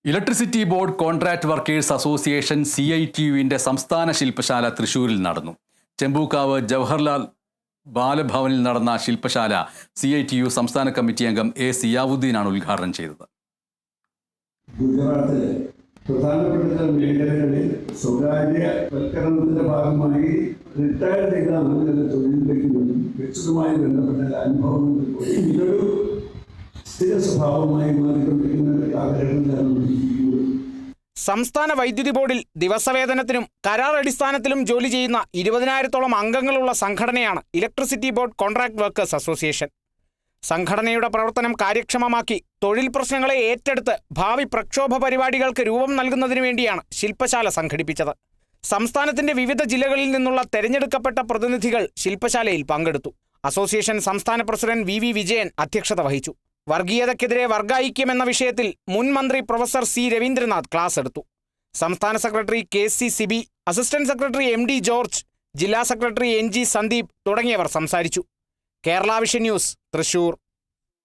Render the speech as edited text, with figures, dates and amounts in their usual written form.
Electricity board contract workers association CITU-വിന്റെ സംസ്ഥാന ശില്പശാല തൃശൂരിൽ നടന്നു. ചെമ്പൂക്കാവ് ജവഹർലാൽ ബാലഭവനിൽ നടന്ന ശില്പശാല CITU സംസ്ഥാന കമ്മിറ്റി അംഗം A. സിയാവുദ്ദീനാണ് ഉദ്ഘാടനം ചെയ്തത്. ഗുജറാത്തിലെ പ്രധാനപ്പെട്ട മേഖലകളിൽ സ്വകാര്യവൽക്കരണത്തിന്റെ ഭാഗമായി റിട്ടയർ ചെയ്ത ആളുകളുടെ തൊഴിലിലേക്ക് വ്യക്തിയുമായി ബന്ധപ്പെട്ട അനുഭവങ്ങൾ ഇതൊരു സ്ഥിര സ്വഭാവമായി മാറിക്കൊണ്ടിരിക്കുന്ന കാലഘട്ടത്തിലാണ്. സംസ്ഥാന വൈദ്യുതി ബോർഡിൽ ദിവസവേതനത്തിനും കരാർ അടിസ്ഥാനത്തിലും ജോലി ചെയ്യുന്ന 20,000-ഓളം അംഗങ്ങളുള്ള സംഘടനയാണ് electricity board contract workers association. സംഘടനയുടെ പ്രവർത്തനം കാര്യക്ഷമമാക്കി തൊഴിൽ പ്രശ്നങ്ങളെ ഏറ്റെടുത്ത് ഭാവി പ്രക്ഷോഭ പരിപാടികൾക്ക് രൂപം നൽകുന്നതിനു വേണ്ടിയാണ് ശില്പശാല സംഘടിപ്പിച്ചത്. സംസ്ഥാനത്തിന്റെ വിവിധ ജില്ലകളിൽ നിന്നുള്ള തെരഞ്ഞെടുക്കപ്പെട്ട പ്രതിനിധികൾ ശില്പശാലയിൽ പങ്കെടുത്തു. അസോസിയേഷൻ സംസ്ഥാന പ്രസിഡന്റ് VV വിജയൻ അധ്യക്ഷത വഹിച്ചു. വർഗീയതയ്ക്കെതിരെ വർഗൈക്യം എന്ന വിഷയത്തിൽ മുൻ മന്ത്രി പ്രൊഫസർ C. രവീന്ദ്രനാഥ് ക്ലാസ് എടുത്തു. സംസ്ഥാന secretary KC Sibi, assistant secretary MD George, ജില്ലാ സെക്രട്ടറി NG സന്ദീപ് തുടങ്ങിയവർ സംസാരിച്ചു. Kerala vision news, Thrissur.